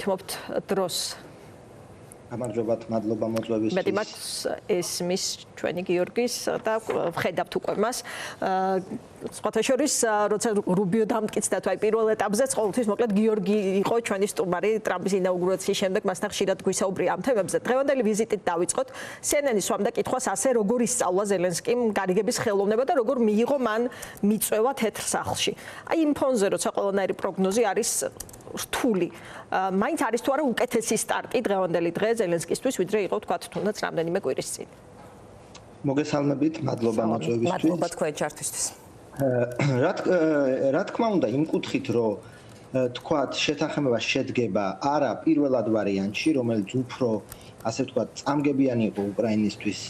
თმობთ დროს. გამარჯობათ, მადლობა მოწვევისთვის. მეტი მათ ესმის ჩვენი გიორგის და ვხედავთ უკვე მას. სხვათა შორის, როცა რუბიო დამტკიცდა თუ აი პირველ ეტაპზეც ყოველთვის მოკლედ გიორგი იყო ჩვენი სტუმარი ტრამპის ინაუგურაციის შემდეგ, მასთან ხშირად გვისაუბრია ამ თემებზე. დღევანდელი ვიზიტით დავიწყოთ. CNN-ი სვამდა კითხვას ასე, როგორ ისწავლა ზელენსკიმ გარიგების ხელოვნება და როგორ მიიღო მან მიწვევა თეთრ სახლში. აი იმ ფონზე, როცა ყველანაირი პროგნოზი არის რთული. მაინც არის თუ არა უკეთესი სტარტი დღევანდელი დღე ზელენსკისთვის, ვიდრე იყო თქვათ თუნდაც რამდენიმე კვირის წინ. მოგესალმებით, მადლობა მოწვევისთვის. მადლობა თქვენ ჩართვისთვის. რა თქმა უნდა, იმ კუთხით, რომ თქვათ შეთანხმება შედგება არა პირველად ვარიანტში, რომელიც უფრო ასე ვთქვათ, წამგებიანი იყო უკრაინისთვის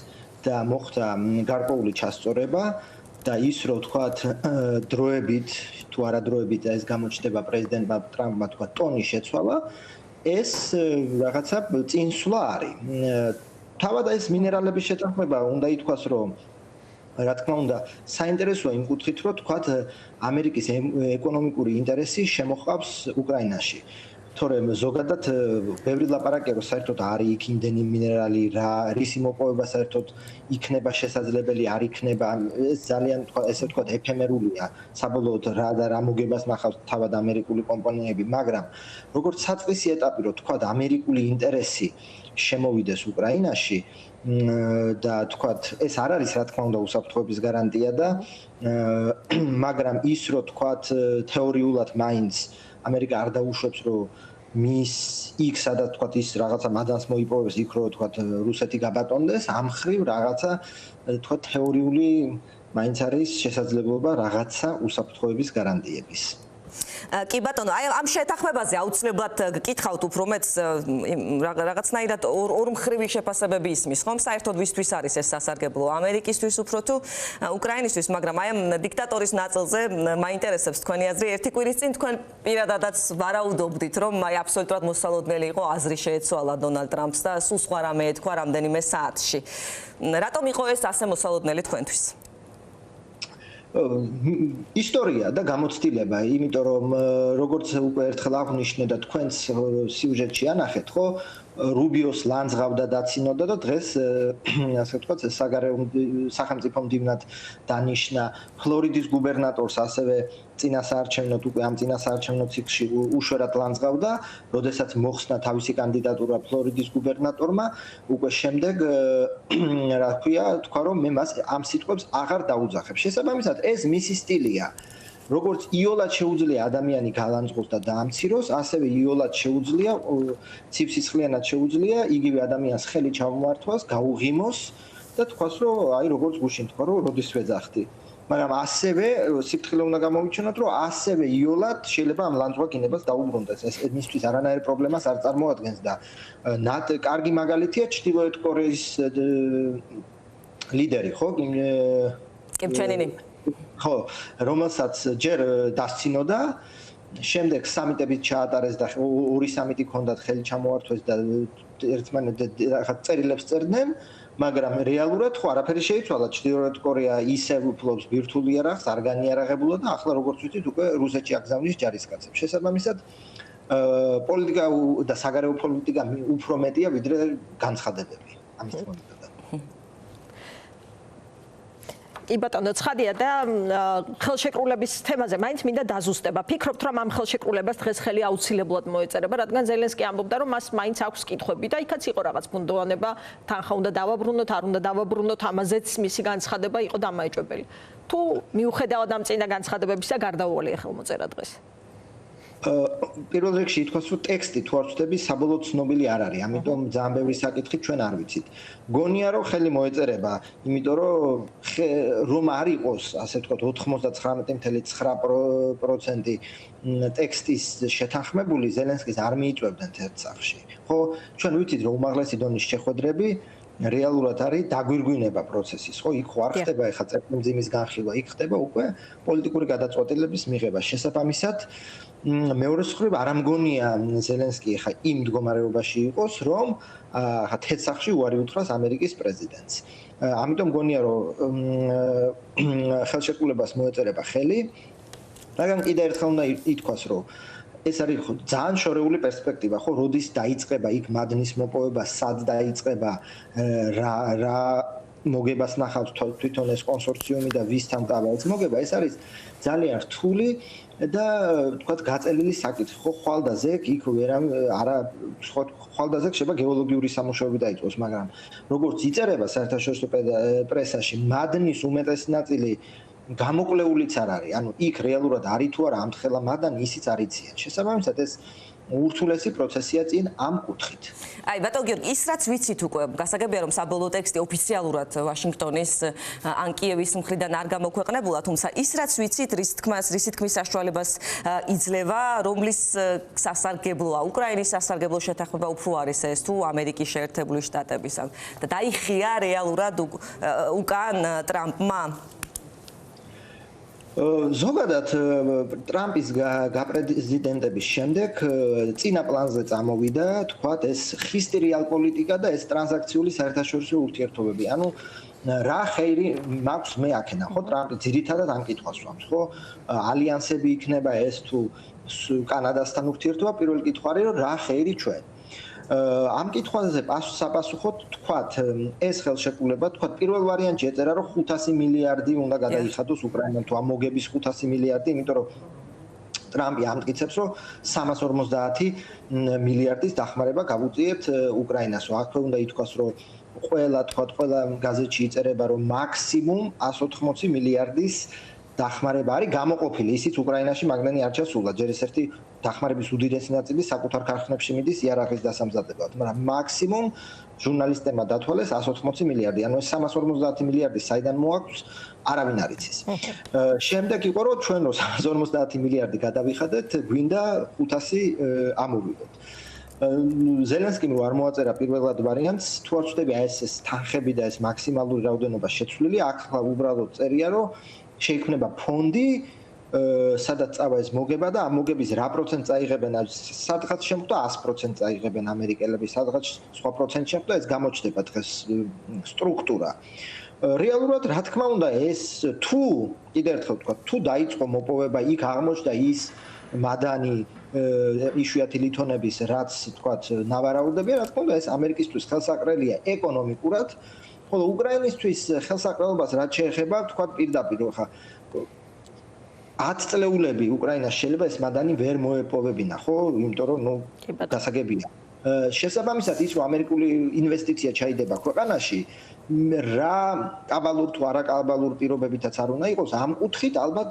და მოხდა გარკვეული ჩასწორება და ის რომ თქვათ დროებით თუ არა დროებით ეს გამოჩნდება პრეზიდენტმა ტრამპმა თქვათ ტონის შეცვალა ეს რაღაცა წინსვლა არის. თავად ეს მინერალების შეთანხმება უნდა ითქვას რომ რა თქმა უნდა საინტერესოა იმ კუთხით რომ თქვათ ამერიკის ეკონომიკური ინტერესი შემოჰყავს უკრაინაში. თორემ ზოგადად ბევრი ლაპარაკია რომ საერთოდ არის იქ იმდენი მინერალი რა რისი მოპოვება საერთოდ იქნება შესაძლებელი არ იქნება ეს ძალიან ესე ვთქვათ ეფემერულია საბოლოოდ რა და რა მოგებას ნახავს თავად ამერიკული კომპანიები მაგრამ როგორც საწყისი ეტაპი რომ თქვათ ამერიკული ინტერესი შემოვიდეს უკრაინაში და თქვათ ეს არ არის რა თქმა უნდა უსაფრთხოების გარანტია და მაგრამ ის რომ თქვათ თეორიულად მაინც ამერიკა არ დაუშვებს რომ მის იქ სადაც თქვათ ის რაღაცა მადანს მოიპოვებს იქ რომ თქვათ რუსეთი გაბატონდეს ამ ხრივ რაღაცა თქვათ თეორიული მაინც არის შესაძლებლობა რაღაცა უსაფრთხოების გარანტიების. კი ბატონო, აი ამ შეთანხმებაზე აუცილებლად გკითხავთ უფრო მეც რაღაცნაირად ორმხრივი შეფასებები ისმის, ხომ? საერთოდ ვისთვის არის ეს სასარგებლო? ამერიკისთვის უფრო თუ უკრაინისთვის, მაგრამ აი ამ დიქტატორის ნაწილზე მაინტერესებს თქვენი აზრი. ერთი კვირის წინ თქვენ პირადადაც ვარაუდობდით, რომ აი აბსოლუტურად მოსალოდნელი იყო აზრი შეეცვალა დონალდ ტრამპს და სულ სხვა რამე ეთქვა რამდენიმე საათში. რატომ იყო ეს ასე მოსალოდნელი თქვენთვის? ისტორია და გამოცდილება, იმიტომ რომ როგორც უკვე ერთხელ აღნიშნე და თქვენს სიუჟეტში ანახეთ, ხო, რუბიოს ლანძღავდა დაცინოდა და დღეს ასე ვთქვათ, სახელმწიფო მდივნად დანიშნა ფლორიდის გუბერნატორს, ასევე წინასაარჩევნოდ უკვე ამ წინასაარჩევნო ციკლში უშვერად ლანძღავდა, როდესაც მოხსნა თავისი კანდიდატურა ფლორიდის გუბერნატორმა, უკვე შემდეგ რა ქვია, თქვა რომ მე მას ამ სიტყვებს აღარ დაუძახებ. შესაბამისად, ეს მისი სტილია. როგორც იოლად შეუძლია ადამიანი გალანძღოს და დაამციროს, ასევე იოლად შეუძლია ცივსისხლიანად შეუძლია იგივე ადამიანს ხელი ჩამოართვას, გაუღიმოს და თქვას რომ აი როგორც გუშინ თქვა რომ როდის ვეძახდი. მაგრამ ასევე სიფრთხილე უნდა გამოვიჩინოთ რომ ასევე იოლად შეიძლება ამ ლანძღვა-გინებას დაუბრუნდეს. ეს მისთვის არანაირი პრობლემას არ წარმოადგენს და კარგი მაგალითია ჩრდილოეთ კორეის ლიდერი, ხო? კიმ ჩენ ინი. ხო, რომელსაც ჯერ დასცინოდა, შემდეგ სამიტებით ჩაატარეს და ორი სამიტი ჰქონდათ ხელი ჩამოართვეს და ერთმანეთს რაღაც წერილებს წერდნენ, მაგრამ რეალურად ხო არაფერი შეიცვალა. ჩრდილოეთ კორეა ისევ უფლობს ბირთვულ იარაღს, არ განიარაღებულა და ახლა როგორც ვიცით, უკვე რუსეთში აგზავნის ჯარისკაცებს. შესაბამისად, პოლიტიკა და საგარეო პოლიტიკა უფრო მეტია ვიდრე განცხადებები. ამის თქმით. კი ბატონო, ცხადია და ხელშეკრულების თემაზე მაინც მინდა დაზუსტება. ფიქრობთ, რომ ამ ხელშეკრულებას დღეს ხელი აუცილებლად მოეწერება, რადგან ზელენსკი ამბობდა, რომ მას მაინც აქვს კითხვები და იქაც იყო რაღაც ფუნდოვანება, თანხა უნდა დავაბრუნოთ, არ უნდა დავაბრუნოთ, ამაზეც მისი განცხადება იყო დამაეჭვებელი. თუ მიუხედავად ამ წინა განცხადებებისა, გარდაუვალია ხელმოწერა დღეს? პირველ რიგში ითქვას, რომ ტექსტი თუ არ ვწდები, საბოლოო ცნობილი არ არის. ამიტომ ძალიან ბევრი საკითხი ჩვენ არ ვიცით. გონია, რომ ხელი მოეწერება, იმიტომ რომ არ იყოს, ასე ვთქვათ, 99.9% ტექსტის შეთანხმებული, ზელენსკის არ მიიწვევდნენ ერთ სახლში. ხო, ჩვენ ვიცით, რომ უმაღლესი დონის შეხვედრები რეალურად არის დაგვირგვინება პროცესის, ხო? იქ ხო არ ხდება ეხლა წერტილმძიმის განხილვა, იქ ხდება უკვე პოლიტიკური გადაწყვეტილების მიღება. შესაბამისად, მეორე მხრივ არ ამგონია ზელენსკი ეხლა იმ მდგომარეობაში იყოს, რომ თეთრ სახლში უარი უთხრას ამერიკის პრეზიდენტს. ამიტომ გონია, რომ ხელშეკრულებას მოეწერება ხელი, მაგრამ კიდევ ერთხელ უნდა ითქვას, რომ ეს არის ძალიან შორეული პერსპექტივა, ხო, როდის დაიწყება იქ მადნის მოპოვება, სად დაიწყება, რა მოგებას ნახავს თვითონ ეს კონსორციუმი და ვისთან დავალს მოგება, ეს არის ძალიან რთული და თქვათ გაწელილი საკითხი, ხო, ხვალდაზე იქ არა ხვალდაზე შეიძლება გეოლოგიური სამუშაოები დაიწყოს, მაგრამ როგორც იწერება საერთაშორისო პრესაში, მადნის უმეტესი ნაწილი გამოკვლეულიც არ არის. ანუ იქ რეალურად არის თუ არა ამთხელა მადანი, ისიც არ იციან. შესაბამისად ეს ურთულესი პროცესია წინ ამ კუთხით. აი ბატონო გიორგი, ის რაც ვიცით უკვე, გასაგებია რომ საბოლოო ტექსტი ოფიციალურად ვაშინგტონის ან კიევის მხრიდან არ გამოქვეყნებულა, თუმცა ის რაც ვიცით, რისი თქმის საშუალებას იძლევა, რომლის სასარგებლოა, უკრაინის სასარგებლო შეთანხმება უფრო არის ეს თუ ამერიკის შეერთებული შტატების და დაიხია რეალურად უკან ტრამპმა? ზოგადად ტრამპის გაპრეზიდენტების შემდეგ წინა პლანზე წამოვიდა, თქვათ, ეს ხისტი რეალპოლიტიკა და ეს ტრანზაქციული საერთაშორისო ურთიერთობები. ანუ რა ხეირი მაქვს მე აქენა, ხო, ტრამპი ძირითადად ამ კითხვას ვამს, ხო? ალიანსები იქნება ეს თუ კანადასთან ურთიერთობა, პირველი კითხვა არის, რომ რა ხეირი ჩვენ. ამ კითხვაზე საპასუხოდ თქვათ, ეს ხელშეკრულება, თქვათ, პირველ ვარიანტში ეწერა, რომ 500 მილიარდი უნდა გადაიხადოს უკრაინამ თუ ამ მოგების 500 მილიარდი, იმიტომ რომ ტრამპი ამტკიცებს, რომ 350 მილიარდის დახმარება გავუწიებთ უკრაინას. აქვე უნდა ითქვას, რომ ყველა გაზეთში იწერება, რომ მაქსიმუმ 180 მილიარდის დახმარება არის გამოყოფილი, ისიც უკრაინაში მაგდანი არ ჩასულა. ჯერ ეს ერთი დახმარების უდიდესი ნაწილი საკუთარ ქარხნებში მიდის იარაღის დასამზადებლად, მაგრამ მაქსიმუმ ჟურნალისტებმა დათვალეს 180 მილიარდი. ანუ ეს 350 მილიარდი საიდან მოაქვს, არავინ არ იცის. შემდეგ იყო, რომ ჩვენ რო 350 მილიარდი გადავიხადეთ, გვინდა 500 ამოვიღოთ. ზელენსკიმ რო არ მოაწერა პირველად ვარიანტს, თუ არ ვწდები ეს თანხები და ეს მაქსიმალური რაოდენობა შეცვლილი, ახლა უბრალოდ წერია, რომ შეიქმნება ფონდი, სადაც წავა ეს მოგება და ამ მოგების რა პროცენტ წაიღებენ, სადღაც შემხვდა 100% წაიღებენ ამერიკელები, სადღაც სხვა პროცენტ შემხვდა, ეს გამოჩნდება დღეს სტრუქტურა. რეალურად რა თქმა უნდა ეს თუ კიდევ ერთხელ ვთქვა, თუ დაიწყო მოპოვება, იქ აღმოჩნდა ის მადანი იშვიათი ლითონების, რაც ვთქვათ, ნავარაუდებია, რა თქმა უნდა ეს ამერიკისთვის ხელსაყრელია ეკონომიკურად, ხოლო უკრაინისთვის ხელსაყრელობას რაც შეეხება, ვთქვათ, პირდაპირ ხა 10 წლეულები უკრაინას შეიძლება ეს მადანი ვერ მოეპოვებინა, ხო? იმიტომ რომ ნუ გასაგებია. შესაბამისად ის რომ ამერიკული ინვესტიცია ჩაიდება ქვეყანაში, რა კაბალურ თუ არაკაბალურ პირობებითაც არ უნდა იყოს, ამ კუთხით ალბათ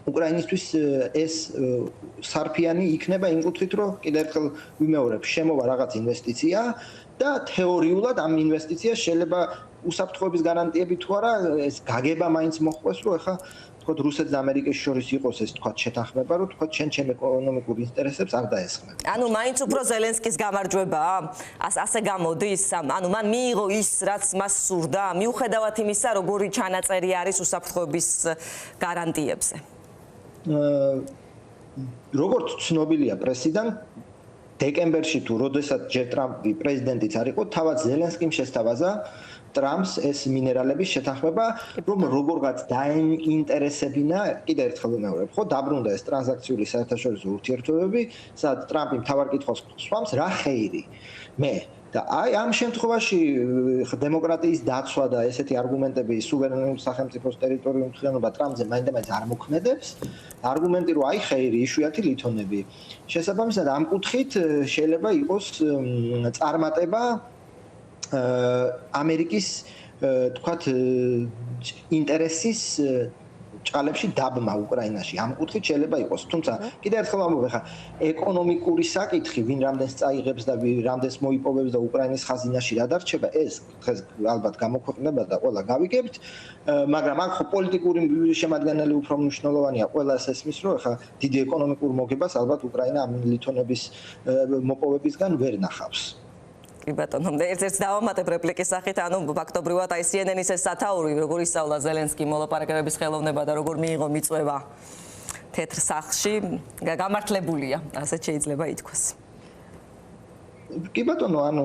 უკრაინისთვის ეს სარფიანი იქნება იმ კუთხით, რომ კიდევ ერთხელ ვიმეორებ, შემოვა რაღაც ინვესტიცია და თეორიულად ამ ინვესტიციას შეიძლება უსაფრთხოების გარანტიები თუ არა ეს გაგება მაინც მოხდეს, რომ ეხა თქო რუსეთს და ამერიკის შორის იყოს ეს თქვა შეთანხმება, რომ თქვა ჩემ ეკონომიკურ ინტერესებს არ დაესხმება. ანუ მაინც უფრო ზელენსკის გამარჯვებაა? ასე გამოდის? ანუ მან მიიღო ის, რაც მას სურდა, მიუხედავად იმისა, როგორი ჩანაწერი არის უსაფრთხოების გარანტიებზე. როგორც ცნობილია პრესიდან, დეკემბერში თუ როდესაც ჯერ ტრამპი პრეზიდენტიც არ იყო, თავად ზელენსკიმ შესთავაზა ტრამპს ეს მინერალების შეთანხმება, რომ როგორღაც დაინტერესებინა, კიდევ ერთხელ ვიმეორებ, ხო, დაბრუნდა ეს ტრანზაქციული საერთაშორისო ურთიერთობები, სადაც ტრამპი მთავარ კითხვას swams რა ხეირი მე და აი ამ შემთხვევაში დემოკრატიის დაცვა და ესეთი არგუმენტები სუვერენულ სახელმწიფოს ტერიტორიულ მთლიანობა ტრამპზე მაინდა-მაინც არ მოქმედებს. არგუმენტი რომ აი ხეირი იშვიათი ლითონები. შესაბამისად ამ კუთხით შეიძლება იყოს წარმატება ამერიკის თქვათ ინტერესის ჭალებში დაბმა უკრაინაში ამ კუთხით შეიძლება იყოს. თუმცა კიდევ ერთხელ ამბობ, ხა ეკონომიკური საკითხი, ვინ რამდენს წაიღებს და ვინ რამდენს მოიპოვებს და უკრაინის ხაზინაში რა დარჩება, ეს დღეს ალბათ გამოქვეყნება და ყველა გავიგებთ, მაგრამ აქ ხო პოლიტიკური შემადგენელი უფრო მნიშვნელოვანია. ყველას ესმის, რომ ხა დიდი ეკონომიკურ მოგებას ალბათ უკრაინა ამ ლითონების მოპოვებისგან ვერ ნახავს. კი ბატონო, ერთ-ერთ დავამატებ რეპლიკის სახით, ანუ ფაქტობრივად აი CNN-ის ეს სათაური, როგორ ისწავლა ზელენსკი მოლაპარაკებების ხელოვნება და როგორ მიიღო მიწვევა თეთრ სახლში, გამართლებულია, ასეთ შეიძლება ითქვას. კი ბატონო, ანუ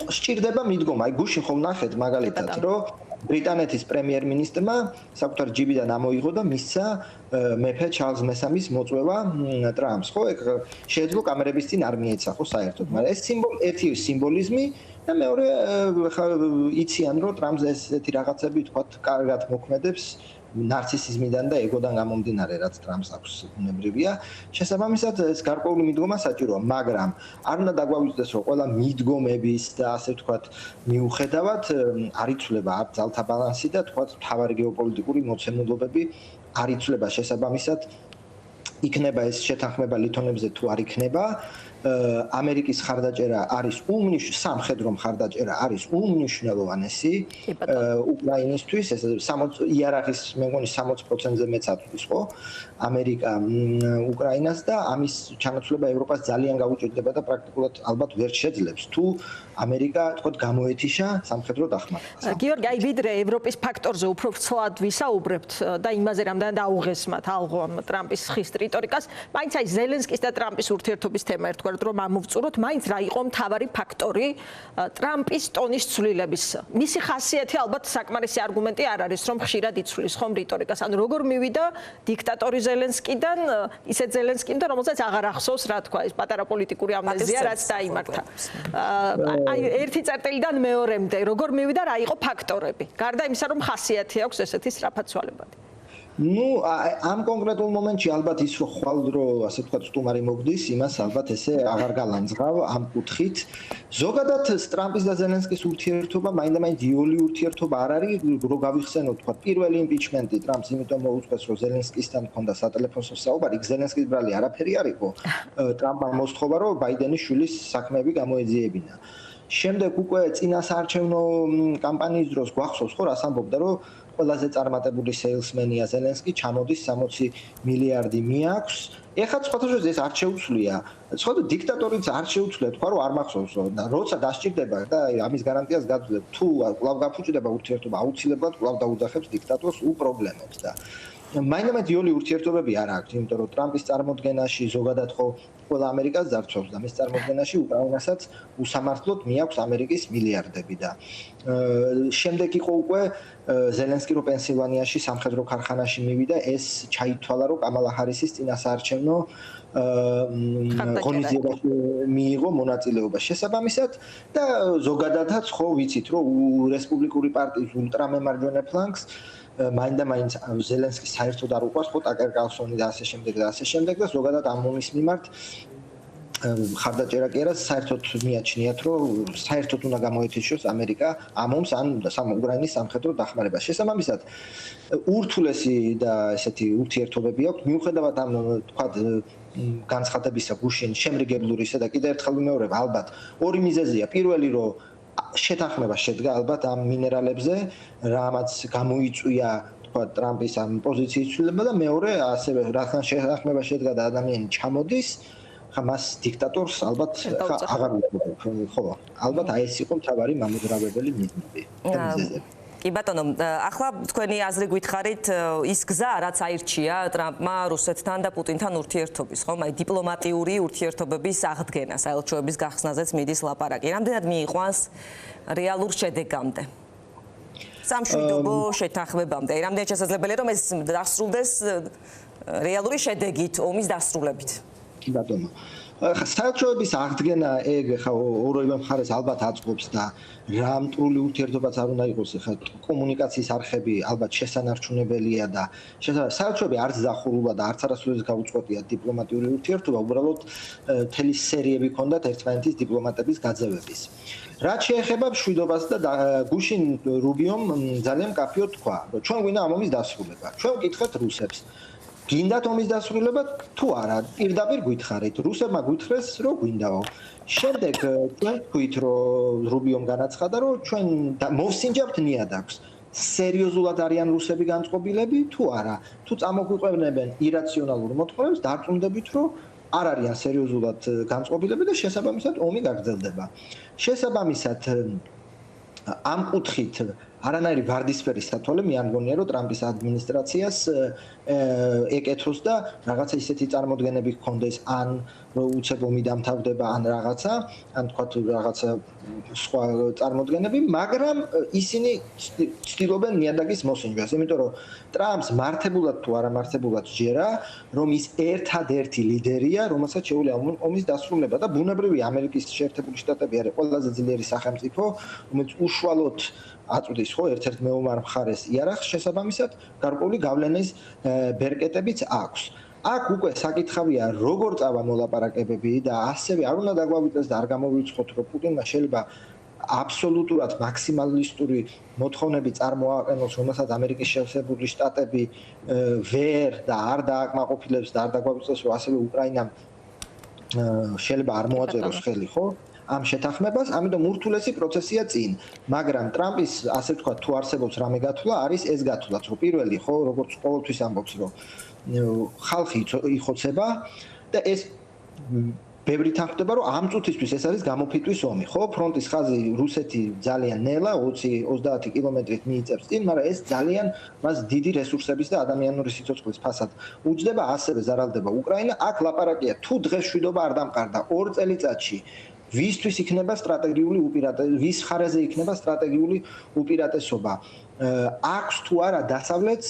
სჭირდება მიდგომა. აი გუშინ ხომ ნახეთ მაგალითად, რომ ბრიტანეთის პრემიერ-მინისტრმა საკუთარ ჯიბიდან ამოიღო და მისცა მეფე ჩარლზ მესამის მოწვევა ტრამპს. ხო, ეგ შეეძლო კამერების წინ არ მიეცა ხო საერთოდ, მაგრამ ეს ერთი სიმბოლიზმი და მეორე იციან რომ ტრამპს ესეთი რაღაცები თქვათ კარგად მოქმედებს ნარცისიზმიდან და ეგოდან გამომდინარე, რაც ტრამპს აქვს ბუნებრივია. შესაბამისად, ეს გარკვეული მიდგომა საჭიროა, მაგრამ არ უნდა დაგვაუწყდეს, რომ ყველა მიდგომების და ასე ვთქვათ, მიუხედავად არ იცვლება აქ ძალთა ბალანსი და თქვათ, მთავარი გეოპოლიტიკური მოცემულობები არ იცვლება. შესაბამისად, იქნება ეს შეთანხმება ლითონებზე თუ არ იქნება, ამერიკის ხარდაჭერა არის სამხედრო მხარდაჭერა არის უმნიშვნელოვანესი უკრაინისთვის, ეს იარაღის მე მგონი 60%-ზე მეც აწვის, ხო? ამერიკა უკრაინას და ამის ჩანაცვლება ევროპას ძალიან გაუჭირდება და პრაქტიკულად ალბათ ვერ შეძლებს თუ ამერიკა თქოთ გამოეთიშა სამხედრო დახმარებას. გიორგი, აი ვიდრე ევროპის ფაქტორზე უფრო ცვლად ვისაუბრებთ და იმაზე რამდენად აუღესმათ ალღომ ტრამპის ხის რიტორიკას, მაინც აი ზელენსკის და ტრამპის ურთიერთობის თემა ერთგვარად რომ ამოვწუროთ, მაინც რა იყო მთავარი ფაქტორი ტრამპის ტონის ცვლილების. მისი ხასიათი ალბათ საკმარისი არგუმენტი არ არის, რომ ხშირად იცვლის ხომ რიტორიკას. ანუ როგორ მივიდა დიქტატორი ზელენსკიდან, ისეთ ზელენსკიდან, რომელსაც აღარ ახსოვს, რა თქვა, ეს პატარა პოლიტიკური ამნეზია, რაც დაიმართა. აი ერთი წერტილიდან მეორემდე, როგორ მივიდა, რა იყო ფაქტორები. გარდა იმისა, რომ ხასიათი აქვს ესეთი სწრაფაცვალებადი. Ну, ამ კონკრეტულ მომენტში ალბათ ის რომ ხვალდრო, ასე ვთქვათ, სტუმარი მოგდის, იმას ალბათ ესე აღარ გალანძღავ ამ კუთხით. ზოგადად ტრამპის და ზელენსკის ურთიერთობა მაინდა-მაინც იული ურთიერთობა არ არის, რო გავიხსენოთ, თქვა, პირველი იმპიჩმენტი ტრამპს იმიტომ მოუწყვეს, რომ ზელენსკისთან ჰქონდა სატელეფონო საუბარი, ზელენსკის ბრალი არაფერი არ იყო. ტრამპმა მოსთხოვა, რომ ბაიდენის შვილის საქმეები გამოეძიებინა. შემდეგ უკვე წინასაარჩევნო კამპანიის დროს გვახსოვს, ხო, რას ამბობდა, რომ ყველაზე წარმატებული სეილსმენია ზელენსკი, ჩამოდის 60 მილიარდი მიაქვს. ეხლა სხვათაშორის ეს არ შეუცვლია. სხვა დიქტატორიც არ შეუცვლია, თქვა რომ არ მახსოვს, როცა დასჭირდება და ამის გარანტიას გაძლევ, თუ კვლავ გაფუჭდება ურთიერთობა, აუცილებლად კვლავ დაუძახებს დიქტატორს უპრობლემებს და მაინდა-მაინც იული ურთიერთობები არ აქვს, იმიტომ რომ ტრამპის წარმოდგენაში ზოგადად ხო ყველა ამერიკას ძარცვავს და მის წარმოდგენაში უკრაინასაც უსამართლოდ მიაქვს ამერიკის მილიარდები და შემდეგ იყო უკვე ზელენსკი რო პენსილვანიაში სამხედრო ქარხანაში მივიდა, ეს ჩაითვალა რომ კამალა ჰარისის წინასაარჩევნო ღონისძიებაში მიიღო მონაწილეობა შესაბამისად და ზოგადადაც ხო ვიცით რომ რესპუბლიკური პარტიის ულტრამემარჯვენე ფლანგს მაინდა-მაინც ზელენსკი საერთოდ არ უყვარს ხო ტაკერ კარლსონი და ასე შემდეგ და ზოგადად ამ მომის მიმართ ხარდაჭერა კი არა საერთოდ მიაჩნიათ რომ საერთოდ უნდა გამოეთიშოს ამერიკა ამ ომს ან უკრაინის სამხედრო დახმარებას. შესაბამისად ურთულესი და ესეთი ურთიერთობები აქვს მიუხედავად ამ თქვა განცხადებისა გუშინ შემრიგებლურისა და კიდევ ერთხელ ვიმეორებ ალბათ ორი მიზეზია. პირველი რომ შეთანხმება შედგა ალბათ ამ მინერალებზე, რამაც გამოიწვია თქვა ტრამპის ამ პოზიციის ცვლილება და მეორე ასევე რადგან შეთანხმება შედგა და ადამიანი ჩამოდის, მას დიქტატორს ალბათ აღარ უყურებ, ხო? ალბათ აი ეს იყო მთავარი მამოძრავებელი მიზეზი. კი ბატონო, ახლა თქვენი აზრი გითხარით ის გზა, რაც აირჩია ტრამპმა რუსეთთან და პუტინთან ურთიერთობის, ხო? აი დიპლომატიური ურთიერთობების აღდგენა, საელჩოების გახსნაზეც მიდის ლაპარაკი. რამდენად მიიყვანს რეალურ შედეგამდე? სამშვიდობო შეთანხმებამდე. რამდენად შესაძლებელია რომ ეს დასრულდეს რეალური შედეგით, ომის დასრულებით? კი ბატონო. საელჩოების აღდგენა ეგ ხა ორივე მხარეს ალბათ აწყობს და რა მტრული ურთიერთობაც არ უნდა იყოს ხა კომუნიკაციის არხები ალბათ შესანარჩუნებელია და საელჩოები არც დახურულა და არც არასოდეს გაუწყვეტია დიპლომატიური ურთიერთობა, უბრალოდ მთელი სერიები ჰქონდათ ერთმანეთის დიპლომატების გაძევების. რაც შეეხება მშვიდობას და გუშინ რუბიომ ძალიან მკაფიოდ თქვა, რომ ჩვენ გვინდა ამ ომის დასრულება. ჩვენ ვკითხეთ რუსებს გინდათ ომის დასრულება თუ არა? პირდაპირ გითხარით, რუსებმა გითხრეს, რომ გვინდაო. შემდეგ თქვენ თქვით, რომ რუბიომ განაცხადა, რომ ჩვენ მოვსინჯავთ ნიადაგს. სერიოზულად არიან რუსები განწყობილები თუ არა? თუ წამოგვიყვებნებენ ირაციონალურ მოთხოვნებს, დარწმუნდებით, რომ არ არიან სერიოზულად განწყობილები და შესაბამისად ომი გაგრძელდება. შესაბამისად ამ კუთხით არანაირი ვარდისფერი სათვალე მე არ მგონია რომ ტრამპის ადმინისტრაციას ეკეთოს და რაღაცა ისეთი წარმოდგენები ჰქონდეს ან რომ უცებ ომი დამთავრდება ან რაღაცა, ან თქვათ რაღაცა სხვა წარმოდგენები, მაგრამ ისინი ცდილობენ ნიადაგის მოსინჯვას, იმიტომ რომ ტრამპს მართებულად თუ არა მართებულად ჯერა, რომ ის ერთადერთი ლიდერია, რომელსაც შეუძლია ომის დასრულება და ბუნებრივია ამერიკის შეერთებული შტატები არის ყველაზე ძლიერი სახელმწიფო, რომელიც უშუალოდ აწვდის ხო ერთ-ერთ მეომარ მხარეს იარაღს შესაბამისად, გარკვეული გავლენის ბერკეტებიც აქვს. აქ უკვე საკითხავია როგორ წავა მოლაპარაკებები და ასევე არ უნდა დაგვავიწყდეს და არ გამოვიწყოთ რომ პუტინმა შეიძლება აბსოლუტურად მაქსიმალისტური მოთხოვნები წარმოაყენოს, რომელსაც ამერიკის შეერთებული შტატები ვერ და არ დააკმაყოფილებს და არ დაგვავიწყდეს რომ ასევე უკრაინამ შეიძლება არ მოაწეროს ხელი, ხო? ამ შეთანხმებას, ამიტომ ურთულესი პროცესია წინ, მაგრამ ტრამპის ასე ვთქვათ, თუ არსებობს რამე გათვლა, არის ეს გათვლაც, რომ პირველი, ხო, როგორც ყოველთვის ამბობს, რომ ხალხი იხოცება და ეს ბევრი თანხმდება, რომ ამ წუთისთვის ეს არის გამოფიტვის ომი, ხო? ფრონტის ხაზი რუსეთი ძალიან ნელა 20-30 კილომეტრით მიიწევს წინ, მაგრამ ეს ძალიან მას დიდი რესურსების და ადამიანური სიცოცხლის ფასად უჯდება, ასევე ზარალდება უკრაინა. აქ ლაპარაკია, თუ დღეს შვიდობა არ დამყარდა 2 წელიწადში ვისთვის იქნება სტრატეგიული უპირატესობა, ვის ხარეზე იქნება სტრატეგიული უპირატესობა. აქვს თუ არა დასავლეთს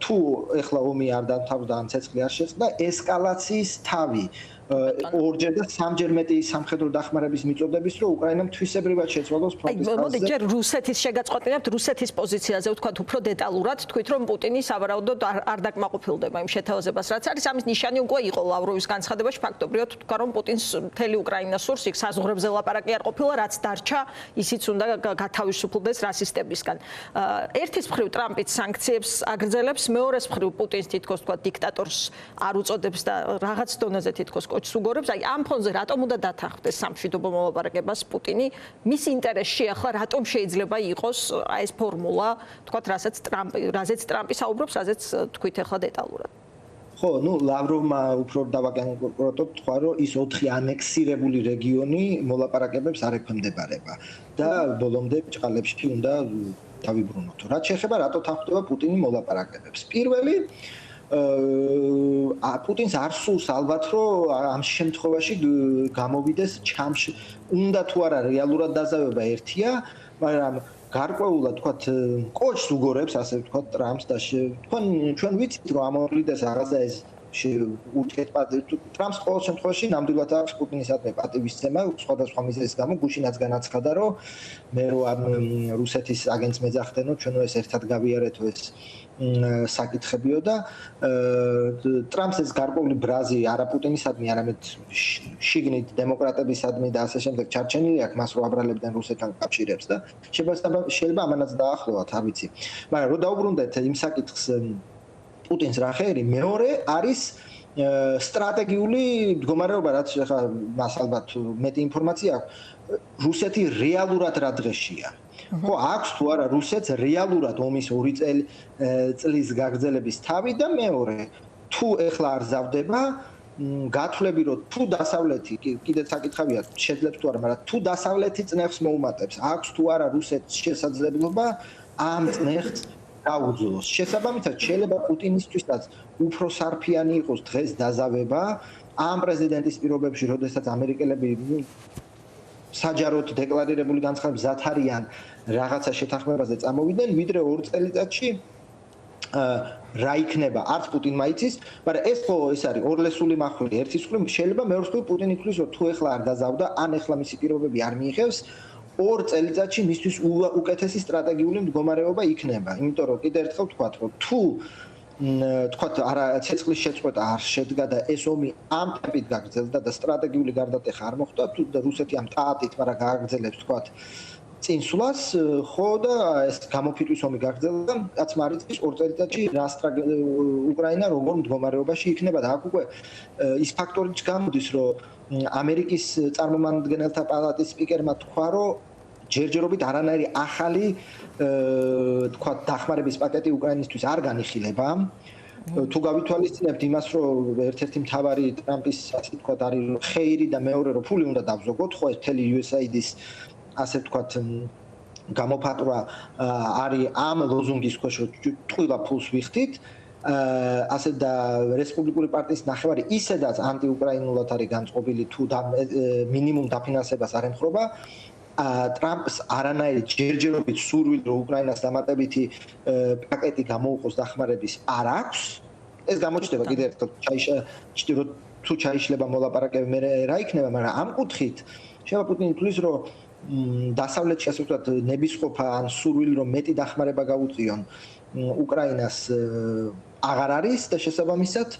თუ ეხლა ომი არ დამთავრდა ან ცეცხლი არ შეწყდა, ესკალაციის თავი ორჯერ და სამჯერ მეტი სამხედრო დახმარების მიწოდების, რომ უკრაინამ თვისებრივად შეცვალოს ფრონტის ხაზზე. მოდი ჯერ რუსეთის შეგაწყვეტინებთ რუსეთის პოზიციაზე ვთქვათ უფრო დეტალურად, თქვით რომ პუტინი სავარაუდოდ არ დაკმაყოფილდება იმ შეთავაზებას, რაც არის. ამის ნიშანი უკვე იყო ლავროვის განცხადებაში, ფაქტობრივად თქვა რომ პუტინს მთელი უკრაინა სურს, იქ საზღვრებზე ლაპარაკი არ ყოფილა, რაც დარჩა, ისიც უნდა გათავისუფლდეს რასისტებისგან. ერთის მხრივ ტრამპიც სანქციებს აგრძელებს, მეორეს მხრივ პუტინს თითქოს თქვა დიქტატორს არ უწოდებს და რაღაც დონეზე თითქოს კოჩს უგორებს. აი ამ ფონზე რატომ უნდა დათანხმდეს სამშვიდობო მოლაპარაკებას პუტინი? მის ინტერესში ახლა რატომ შეიძლება იყოს ეს ფორმულა, თქვათ, რაზეც ტრამპი საუბრობს, რაზეც თქვით ახლა დეტალურად. ხო, ну, ლავროვმა უფრო დავაკონკრეტოთ, თქვა, რომ ის 4 ანექსირებული რეგიონი მოლაპარაკებებს არ ექვემდებარება და ბოლომდე ჭყალებში უნდა დავიბრუნოთ. რაც შეეხება რატო თანხმდება პუტინი მოლაპარაკებებს. პირველი პუტინს არ სურს ალბათ რომ ამ შემთხვევაში გამოვიდეს ჩამში. უნდა თუ არა რეალურად დაზავება ერთია, მაგრამ გარკვეულად თქვათ კოჩს უგორებს, ასე ვთქვათ, ტრამპს და ჩვენ ვიცით რომ ამოყრიდეს რაღაცა ეს ტრამპს ყოველ შემთხვევაში ნამდვილად აქვს პუტინისადმი პატივისცემა, სხვადასხვა მიზეზის გამო გუშინაც განაცხადა, რომ მე რო ამ რუსეთის აგენტს მეძახდენო, ჩვენო ეს ერთად გავიარეთო ეს საკითხებიო და ტრამპს ეს გარკვეული ბრაზი არა პუტინისადმი, არამედ შიგნით დემოკრატებისადმი და ასე შემდეგ ჩარჩენილი აქვს მას, რომ აბრალებდნენ რუსეთთან კავშირებს და შეიძლება ამანაც დაახლოვათ, არ ვიცი. მაგრამ რო დაუბრუნდეთ იმ საკითხს პუტინს რა ხერი, მეორე არის სტრატეგიული მდგომარეობა, რაც ახლა მას ალბათ მეტი ინფორმაცია აქვს, რუსეთი რეალურად რა დღეშია. ხო, აქვს თუ არა რუსეთს რეალურად ომის 2 წლის გაგრძელების თავი და მეორე, თუ ეხლა არ ზავდება, გათვლები რომ თუ დასავლეთი კიდევ საკითხავია, შეძლებს თუ არა, მაგრამ თუ დასავლეთი წნეხს მოუმატებს, აქვს თუ არა რუსეთს შესაძლებლობა ამ წნეხს გაუძლოს. შესაბამისად, შეიძლება პუტინისთვისაც უფრო სარფიანი იყოს დღეს დაზავება ამ პრეზიდენტის პირობებში, როდესაც ამერიკელები საჯაროდ დეკლარირებული განცხადებით მზად არიან რაღაცა შეთანხმებაზე წამოვიდნენ, ვიდრე 2 წელიწადში რა იქნება, არც პუტინმა იცის, მაგრამ ეს ხო ეს არის ორლესული მახვილი, ერთის მხრივ შეიძლება მეორეს მხრივ პუტინი ითქვას, რომ თუ ეხლა არ დაზავდა, ან ეხლა მისი პირობები არ მიიღებს, 2 წელიწადში მისთვის უკეთესი სტრატეგიული მდგომარეობა იქნება. იმიტომ რომ კიდევ ერთხელ ვთქვათ, რომ თუ თქვათ არა ცეცხლის შეწყვეტა არ შედგა და ეს ომი ამ ტემპით გაგრძელდა და სტრატეგიული გარდატეხა არ მოხდა, თუ რუსეთი ამ ტაატით, მაგრამ გააგრძელებს თქვათ წინსვლას, ხო და ეს გამოფიტვის ომი გაგრძელდა, რაც მარიცის 2 წელიწადში უკრაინა როგორ მდგომარეობაში იქნება და აქ უკვე ის ფაქტორიც გამოდის, რომ ამერიკის წარმომადგენელთა პალატის სპიკერმა თქვა, რომ ჯერჯერობით არანაირი ახალი თქვათ დახმარების პაკეტი უკრაინისთვის არ განიხილება. თუ გავითვალისწინებთ იმას, რომ ერთ-ერთი მთავარი ტრამპის ასე ვთქვათ არის ხეირი და მეორე რომ ფული უნდა დავზოგოთ, ხო ეს მთელი USAID-ის ასე ვთქვათ გამოფატვრა არის ამ ლოზუნგის ქვეშ, რომ ტყუილად ფულს ვიხდით. ასე და რესპუბლიკური პარტიის ნახევარი ისედაც ანტიუკრაინულად არის განწყობილი თუ მინიმუმ დაფინანსებას არ ემხრობა ტრამპს არანაირი ჯერჯერობით სურვილი რომ უკრაინას დამატებითი პაკეტი გამოუყოს დახმარების არ აქვს ეს გამოჩნდება კიდევ ერთხელ თუ ჩაიშლება მოლაპარაკებები მე რა იქნება მაგრამ ამ კუთხით შევა პუტინი თulis რომ დასავლეთში ასე ვთქვათ ნებისყოფა ან სურვილი რომ მეტი დახმარება გაუწიონ უკრაინას აღარ არის და შესაბამისად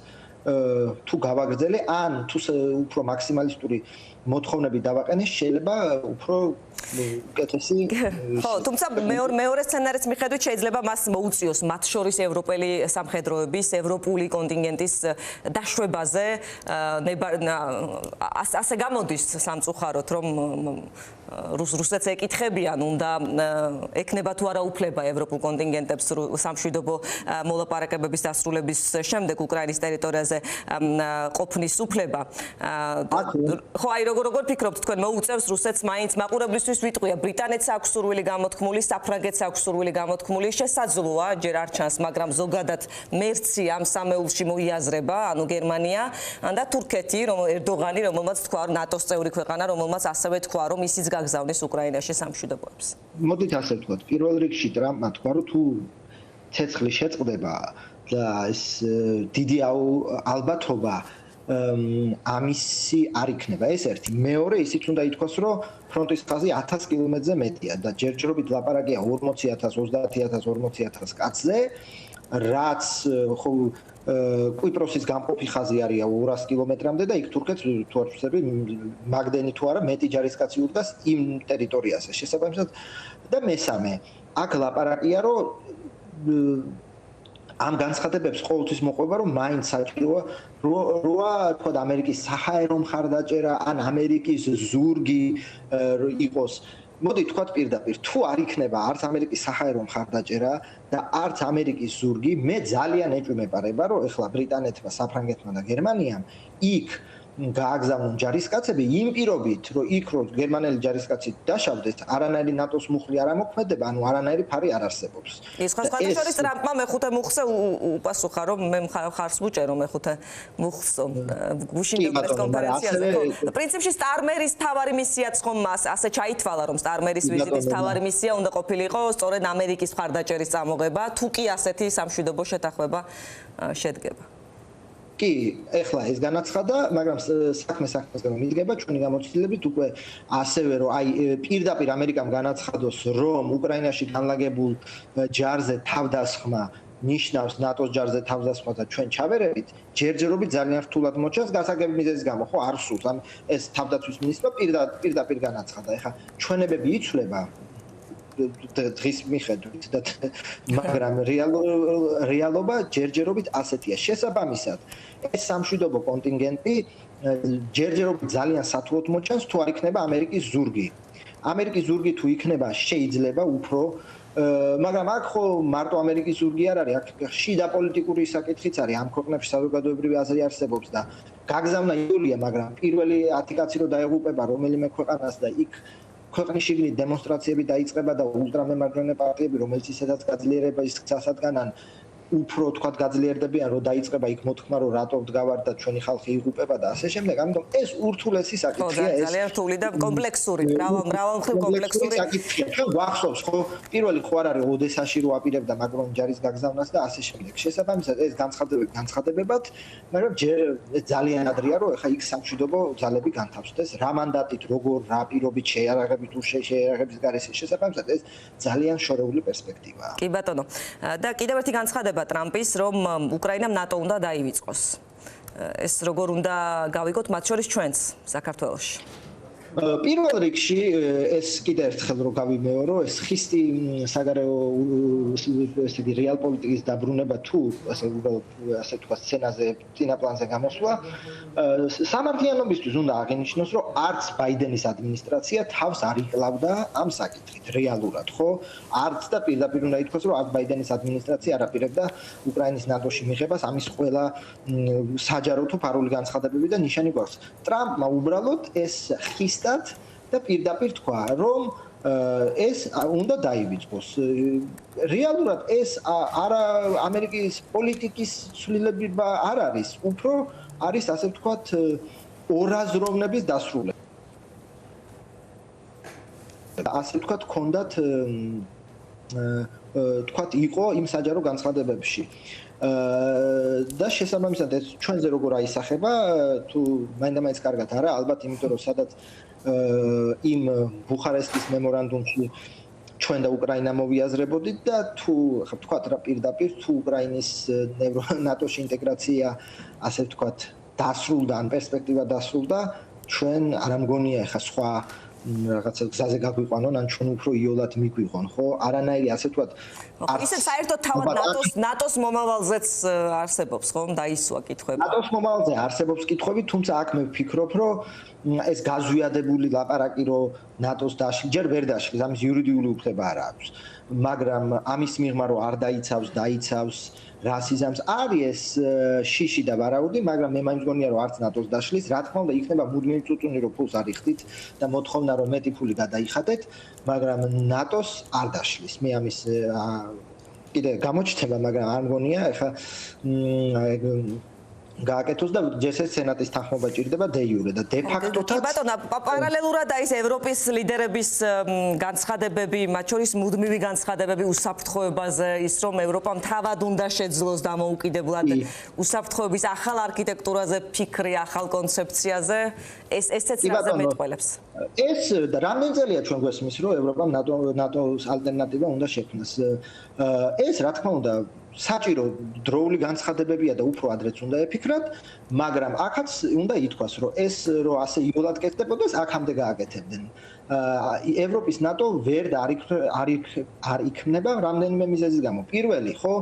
თუ გავაგრძელე ან თუ უფრო მაქსიმალისტური მოთხოვნები დავაყენე შეიძლება უფრო უკეთესი ხო თუმცა მეორე სცენარის მიხედვით შეიძლება მას მოუწიოს მათ შორის ევროპელი სამხედროების ევროპული კონტინგენტის დაშვებაზე ასე გამოდის სამწუხაროდ რომ რუსეთს ეკითხებიან უნდა ეკნება თუ არა უფლება ევროპულ კონტინგენტებს სამშვიდობო მოლაპარაკებების დასრულების შემდეგ უკრაინის ტერიტორიაზე ყოფნის უფლება ხო აი როგორ ფიქრობთ თქვენ მოუწევს რუსეთს მაინც მაყურებლისთვის ვიტყვია ბრიტანეთს აქვს სურვილი გამოთქმული საფრანგეთს აქვს სურვილი გამოთქმული შესაძლოა ჯერ არ ჩანს მაგრამ ზოგადად მერცი ამ სამეულში მოიაზრება ანუ გერმანია და თურქეთი ერდოღანი რომელმაც თქვა ნატოს წევრი ქვეყანა რომელმაც ასევე თქვა რომ ისიც გაგზავნის უკრაინაში სამშვიდობოებს მოდით ასე ვთქვათ პირველ რიგში ტრამპმა თქვა რომ თუ ცეცხლი შეწყდება და ეს დიდი ალბათობა ამისი არ იქნება ეს ერთი მეორე ისიც უნდა ითქვას რომ ფრონტის ხაზი 1000 კილომეტრზე მეტია და ჯერჯერობით ლაპარაკია 40000 30000 40000 კაცზე რაც ხო კვიპროსის გამყოფი ხაზი არის 200 კილომეტრამდე და იქ თურქეთს თუ არ ვცდები მაგდენი თუ არა მეტი ჯარისკაცი უდგას იმ ტერიტორიაზე შესაბამისად და მესამე აქ ლაპარაკია რომ ამ განცხადებებს ყოველთვის მოყვება რომ მაინც საჭიროა როა თქვა ამერიკის საჰაერო მხარდაჭერა ან ამერიკის ზურგი იყოს მოდი თქვა პირდაპირ თუ არ იქნება არც ამერიკის საჰაერო მხარდაჭერა და არც ამერიკის ზურგი მე ძალიან ეჭვმეპარება რომ ეხლა ბრიტანეთმა საფრანგეთმა და გერმანიამ იქ გააგზავნონ ჯარისკაცები იმ პირობით რომ იქ რო გერმანელი ჯარისკაცი დაშავდეს არანაირი ნატოს მუხლი არ ამოქმედება ანუ არანაირი ფარი არ არსებობს ის ხოთაშორის ტრამპმა მეხუთე მუხლზე უპასუხა რომ მე ხარს ვუჭერო მეხუთე მუხლს გუშინ პრესკონფერენციაზე პრინციპში სტარმერის თავარი მისიაც ხომ ასე ჩაითვალა რომ სტარმერის ვიზიტის თავარი მისია უნდა ყოფილიყო სწორედ ამერიკის მხარდაჭერის წამოღება თუ კი ასეთი სამშვიდობო შეთანხმება შედგება კი, ეხლა ეს განაცხადა, მაგრამ საქმესგან მიდგება ჩვენი გამოცდილებით უკვე ასევე რომ აი პირდაპირ ამერიკამ განაცხადოს რომ უკრაინაში განლაგებულ ჯარზე თავდასხმა ნიშნავს ნატოს ჯარზე თავდასხმა და ჩვენ ჩავერებით ჯერჯერობით ძალიან რთულად მოჩანს გასაგები მიზეზის გამო ხო არ სურს ამ ეს თავდაცვის მინისტრმა პირდაპირ განაცხადა. ეხლა ჩვენებები იცვლება დღის მიხედვით და მაგრამ რეალობა ჯერჯერობით ასეთია შესაბამისად ეს სამშვიდობო კონტინგენტი ჯერჯერობით ძალიან სათულოდ მოჩანს თუ არ იქნება ამერიკის ზურგი თუ იქნება შეიძლება უფრო მაგრამ აქ ხო მარტო ამერიკის ზურგი არ არის აქ შიდა პოლიტიკური საკითხიც არის ამ ქვეყნებში საზოგადოებრივი აზრი არსებობს და გაგზავნა იულია მაგრამ პირველი 10 კაცი რო დაეღუპება რომელიმე ქვეყანას და იქ ქვეყნის შიგნით დემონსტრაციები დაიწყება და ულტრამემარჯვენე პარტიები რომელიც ისედაც გაძლიერების გზას ადგანან უფრო თქვათ გაძლიერდებიან რომ დაიწყება იქ მოთქმა რომ რატო ვდგავარ და ჩვენი ხალხი იღუპება და ასე შემდეგ ამიტომ ეს ურთულესი საკითხია ეს ძალიან რთული და კომპლექსური მრავალმხრივ კომპლექსური საკითხია ჩვენ გვახსოვს ხო პირველი ხო არ არის ოდესაში რო აპირებდა მაკრონი ჯარის გაგზავნას და ასე შემდეგ შესაბამისად ეს განცხადებებად მაგრამ ჯერ ძალიან ადრეა რომ ეხა იქ სამშვიდობო ძალები განთავსდეს რა მანდატით როგორ რა პირობით შეიარაღებით თუ შეიარაღების გარეშე შესაბამისად ეს ძალიან შორეული პერსპექტივაა კი ბატონო და კიდევ ერთი განცხადება ტრამპის რომ უკრაინამ ნატო უნდა დაივიწყოს. ეს როგორ უნდა გავიგოთ მათ შორის ჩვენს საქართველოში? პირველ რიგში ეს კიდევ ერთხელ რომ გავიმეორო ეს ხისტი საგარეო ესე იგი რეალ პოლიტიკის დაბრუნება თუ ასე თქვა სცენაზე წინა პლანზე გამოსვლა სამართლიანობისთვის უნდა აღინიშნოს რომ არც ბაიდენის ადმინისტრაცია თავს არ იკლავდა ამ საკითხით რეალურად ხო არც და პირდაპირ უნდა ითქვას რომ არც ბაიდენის ადმინისტრაცია არ აპირებდა უკრაინის ნატოში მიღებას ამის ყველა საჯარო თუ ფარული განცხადებები და ნიშანი გვაქვს ტრამპმა უბრალოდ ეს ხისტად და პირდაპირ თქვა რომ ეს უნდა დაივიწყოს. რეალურად ეს არა ამერიკის პოლიტიკის ცვლილება არ არის, უფრო არის ასე ვთქვათ ორაზროვნების დასრულება. ასე ვთქვათ, ქონდათ თქვათ იყო იმ საჯარო განცხადებებში. და შესაბამისად ეს ჩვენზე როგორ აისახება, თუ მაინდა-მაინც კარგად არა, ალბათ იმიტომ რომ სადაც იმ ბუხარესტის მემორანდუმში ჩვენ და უკრაინა მოვიაზრებოდით და თუ ხა ვთქვათ რა პირდაპირ თუ უკრაინის ნატოში ინტეგრაცია ასე ვთქვათ დასრულდა ან პერსპექტივა დასრულდა, ჩვენ არ ამგონია ხა სხვა რაღაცა გზაზე გაგვიყვანონ ან ჩვენ უფრო იოლად მიგვიღონ, ხო? არანაირი ასე ვთქვათ ისე საერთოდ თავად ნატოს მომავალზეც არსებობს, ხომ? დაისვა კითხვები. ნატოს მომავალზე არსებობს კითხვები, თუმცა აქ მე ვფიქრობ, რომ ეს გაზვიადებული ლაპარაკი, რომ ნატოს დაშლი ჯერ ვერ დაშლის, ამის იურიდიული უფლება არ აქვს. მაგრამ ამის მიღმა რომ არ დაიცავს რასიზმს, არის ეს შიში და ვარაუდი, მაგრამ მე მაინც მგონია რომ არც ნატოს დაშლის, რა თქმა უნდა, იქნება მუდმივი წუწუნი, რომ ფულს არ იხდით და მოთხოვნა რომ მეტი ფული გადაიხადეთ, მაგრამ ნატოს არ დაშლის. მე ამის კიდე გამოჩნდება, მაგრამ არ მგონია, ეხლა გააკეთოს და ჯერ სენატის თანხმობა ჭირდება დე იურე და დე ფაქტოთაც ბატონო პარალელურად არის ევროპის ლიდერების განცხადებები, მათ შორის მუდმივი განცხადებები უსაფრთხოებაზე, ის რომ ევროპამ თავად უნდა შეძლოს დამოუკიდებლად უსაფრთხოების ახალ არქიტექტურაზე ფიქრი, ახალ კონცეფციაზე, ესეც რაზე მეტყველებს. ეს რამდენი წელია ჩვენ გვესმის, რომ ევროპამ ნატოს ალტერნატივა უნდა შექმნას. ეს რა თქმა უნდა საჭირო დროული განცხადებებია და უფრო ადრეც უნდა ეფიქრათ, მაგრამ აქაც უნდა ითქვას, რომ ეს რომ ასე იოლად კეთდებოდეს, აქამდე გააკეთებდნენ. ევროპის ნატო ვერ და არ იქნება რამდენიმე მიზეზის გამო. პირველი, ხო,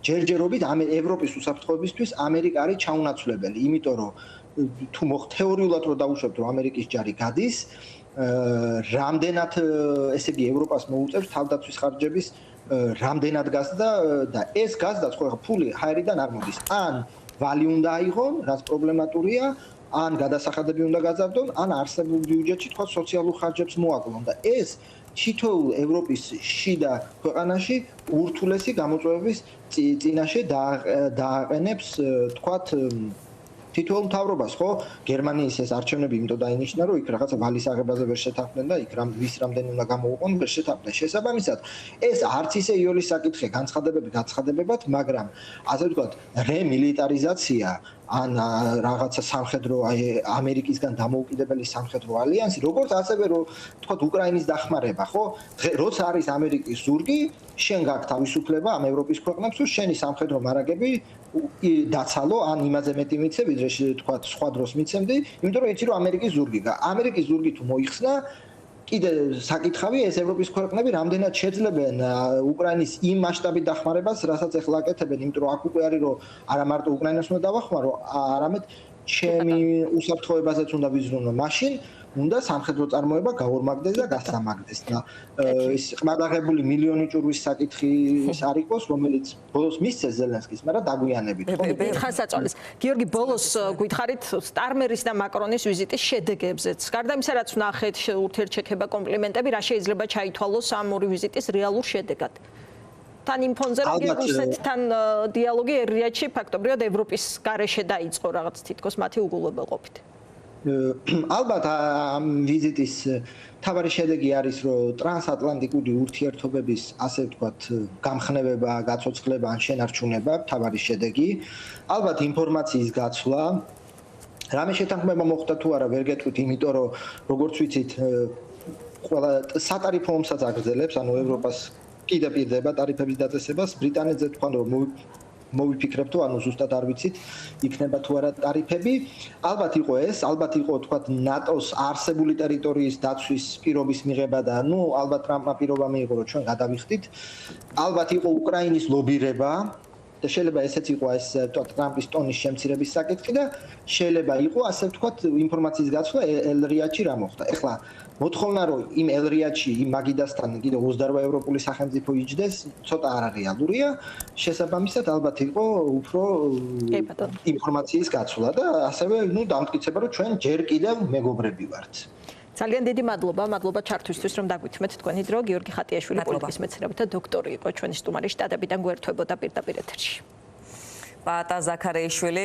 ჯერჯერობით ევროპის უსაფრთხოებისთვის ამერიკა არის ჩაუნაცვლებელი, იმიტომ რომ თუ თეორიულად რომ დავუშვებთ, რომ ამერიკის ჯარი გადის, რამდენად ესე იგი ევროპას მოუწევს თავდაცვის ხარჯების რამდენად გასდა და ეს გასდაც ხო ფული ჰაერიდან არ მოდის. ან ვალი უნდა აიღონ, რაც პრობლემატურია, ან გადასახადები უნდა გაზარდონ, ან არსებულ ბიუჯეტში თქვა სოციალურ ხარჯებს მოაკლონ და ეს თითოეულ ევროპის შიდა ქვეყანაში ურთულესი გამოწვევების წინაშე დააყენებს თქვათ თითოეულ მთავრობას, ხო? გერმანიის ეს არჩევნები იმიტომ დაინიშნა, რომ იქ რაღაცა ვალის აღებაზე ვერ შეთანხმდნენ და იქ ვის რამდენი უნდა გამოუყონ, ვერ შეთანხმდნენ. შესაბამისად, ეს არც ისე იოლის საკითხი განცხადებებად, მაგრამ ასე ვთქვათ, რემილიტარიზაცია ან რაღაცა სამხედრო ამერიკისგან დამოუკიდებელი სამხედრო ალიანსი, როგორც ასევე რომ თქვათ უკრაინის დახმარება, ხო? როცა არის ამერიკის ზურგი, შენ გაქვს თავისუფლება ამ ევროპის ქვეყნებს, რომ შენი სამხედრო მარაგები დაცალო, ან იმაზე მეტი მიცე, ვიდრე თქვათ სხვა დროს მიცემდი, იმიტომ რომ იცი რომ ამერიკის ზურგი ამერიკის ზურგი თუ მოიხსნა, კიდე საკითხავი ეს ევროპის ქვეყნები რამდენად შეძლებენ უკრაინის იმ მასშტაბით დახმარებას, რასაც ახლა აკეთებენ, იმიტომ რომ აქ უკვე არის რომ არა მარტო უკრაინას უნდა დავახმარო, არამედ ჩემი უსაფრთხოებაზეც უნდა ვიზრუნო, მაშინ უნდა სამხედრო წარმოება გაორმაგდეს და გასამაგდეს და ის ყმადაღებული მილიონი ჭურვის საკითხი არ იყოს, რომელიც ბოლოს მისცეს ზელენსკის, მაგრამ დაგვიანებით. ხან საწოლის. გიორგი, ბოლოს გვითხარით სტარმერის და მაკრონის ვიზიტის შედეგებზეც. გარდა იმისა, რაც ვნახეთ, ურთიერთშექება, კომპლიმენტები, რა შეიძლება ჩაითვალოს ამ ორი ვიზიტის რეალურ შედეგად? თან იმ ფონზე რომ რუსეთთან დიალოგი ერთ-ერთი ფაქტობრივად ევროპის გარეშე დაიწყო რაღაც თითქოს მათი უგულებელყოფით. ალბათ ამ ვიზიტის თავარი შედეგი არის, რომ ტრანსატლანტიკური ურთიერთობების ასე ვთქვათ გამხნევება, გაცოცხლება ან შენარჩუნება თავარი შედეგი. ალბათ ინფორმაციის გაცვლა. რამე შეთანხმება მოხდა თუ არა, ვერ გეტყვით, იმიტომ რომ როგორც ვიცით, ყველა სატარიფო ომსაც აგრძელებს, ანუ ევროპას კიდე პირდება ტარიფების დაწესებას, ბრიტანეთზე თქვენ რომ მოვიფიქრებთ, ანუ ზუსტად არ ვიცით, იქნება თუ არა ტარიფები. ალბათ იყო ეს, ალბათ იყო თქვათ ნატოს არსებული ტერიტორიის დაცვის პირობის მიღება და ალბათ ტრამპმა პირობა მიიღო, რომ ჩვენ გადავიხდით. ალბათ იყო უკრაინის ლობირება და შეიძლება ესეც იყო ეს ტრამპის ტონის შემცირების საკითხი და შეიძლება იყო ასე ვთქვათ ინფორმაციის გაცვლა ელ-რიადში რა მოხდა. ეხლა მოთხოვნა რომ იმ ელ-რიადში იმ მაგიდასთან კიდე 28 ევროპული სახელმწიფო იჯდეს, ცოტა არარეალურია. შესაბამისად ალბათ იყო უფრო ინფორმაციის გაცვლა და ასევე დამტკიცება რომ ჩვენ ჯერ კიდევ მეგობრები ვართ. ძალიან დიდი მადლობა ჩართვისთვის, რომ დაგვითმეთ თქვენი დრო. გიორგი ხატიაშვილი პოლიტიკის მეცნიერებათა დოქტორი იყო ჩვენი სტუმარი, შტატებიდან გვერდთვებოდა პირდაპირ ეთერში. პაატა ზაქარეიშვილი